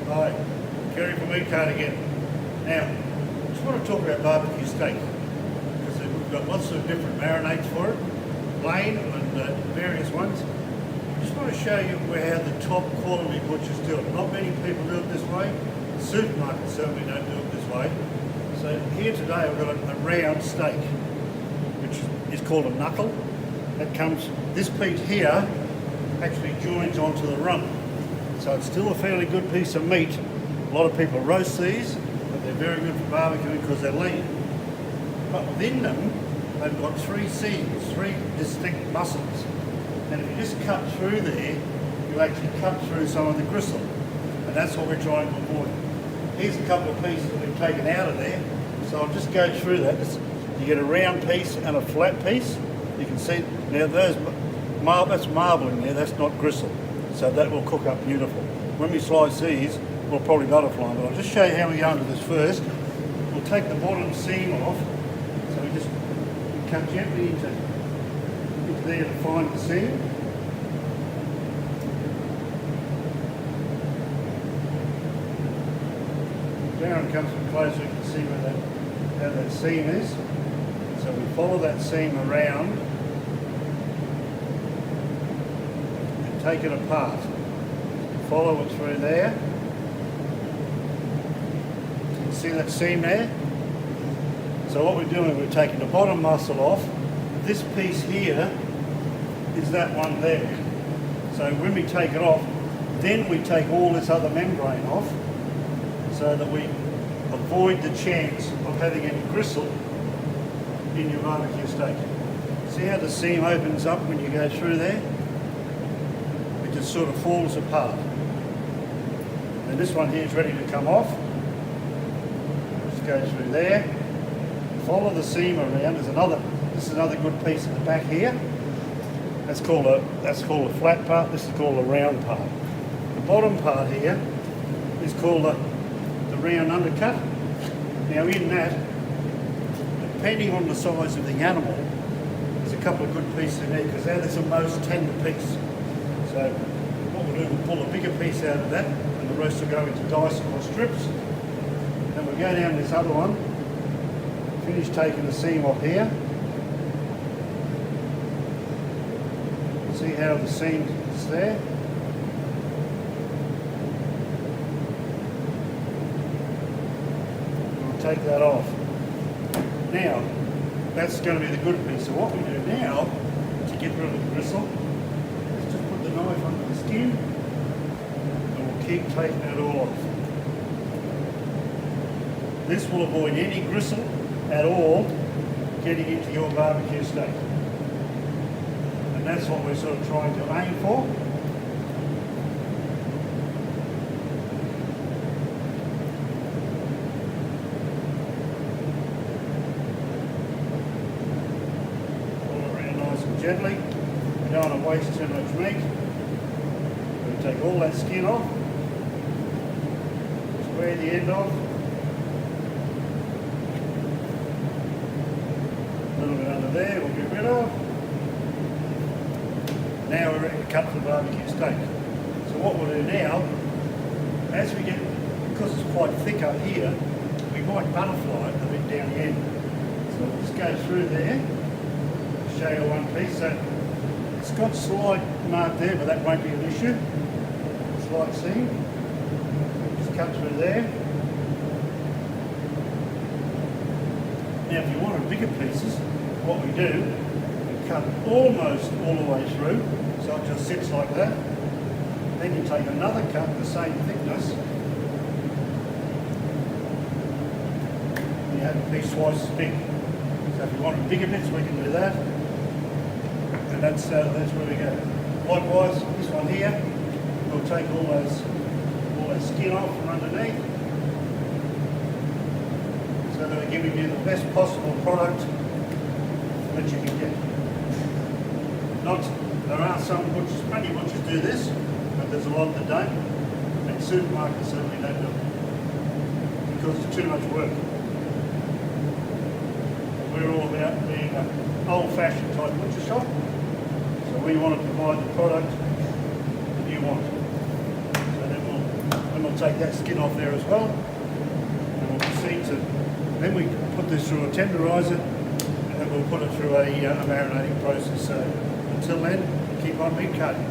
Hi, Kerry from Meatcart again. Now, I just want to talk about barbecue steak because we've got lots of different marinades for it, plain and various ones. I just want to show you how the top quality butchers do it. Not many people do it this way. The supermarkets certainly don't do it this way. So here today I've got a round steak, which is called a knuckle. That comes, this piece here actually joins onto the rump. So it's still a fairly good piece of meat. A lot of people roast these, but they're very good for barbecuing because they're lean. But within them, they've got three seams, three distinct muscles. And if you just cut through there, you actually cut through some of the gristle. And that's what we're trying to avoid. Here's a couple of pieces that we've taken out of there. So I'll just go through that. You get a round piece and a flat piece. You can see, now that's marbling there, that's not gristle. So that will cook up beautiful. When we slice these, we'll probably butterfly, but I'll just show you how we go into this first. We'll take the bottom seam off. So we just cut gently into there to find the seam. Darren comes in closer, you can see how that seam is. So we follow that seam around and take it apart. Follow it through there. You can see that seam there? So what we're doing, we're taking the bottom muscle off. This piece here is that one there. So when we take it off, then we take all this other membrane off so that we avoid the chance of having any gristle in your barbecue steak. See how the seam opens up when you go through there? It just sort of falls apart. And this one here is ready to come off. Just go through there. Follow the seam around. This is another good piece at the back here. That's called a flat part. This is called a round part. The bottom part here is called the round undercut. Now in that, depending on the size of the animal, there's a couple of good pieces in there because that is the most tender piece. So what we'll do, we'll pull a bigger piece out of that and the rest will go into dice or strips. Then we'll go down this other one, finish taking the seam off here. See how the seam is there? We'll take that off. Now, that's going to be the good piece. So what we do now, to get rid of the gristle, is just put the knife under the skin and we'll keep taking it all off. This will avoid any gristle at all getting into your barbecue steak. And that's what we're sort of trying to aim for. Gently. We don't want to waste too much meat. We'll take all that skin off, square the end off, a little bit under there we'll get rid of. Now we're ready to cut the barbecue steak. So what we'll do now, as we get, because it's quite thick up here, we might butterfly it a bit down the end. So we'll just go through there. Show you one piece. So it's got slight mark there, but that won't be an issue. Slight seam. Just cut through there. Now, if you wanted bigger pieces, what we do, we cut almost all the way through, so it just sits like that. Then you take another cut the same thickness. And you have a piece twice as big. So if you wanted bigger bits, we can do that. And that's where we go. Likewise, this one here, we'll take all that skin off from underneath, so that we're giving you the best possible product that you can get. There are some butchers, plenty of butchers do this, but there's a lot that don't, and supermarkets certainly don't do it because it's too much work. We're all about being an old-fashioned type butcher shop. We want to provide the product that you want. So then when we'll We'll take that skin off there as well. And we'll proceed to, then we put this through a tenderizer, and then we'll put it through a marinating process. So until then, keep on meat cutting.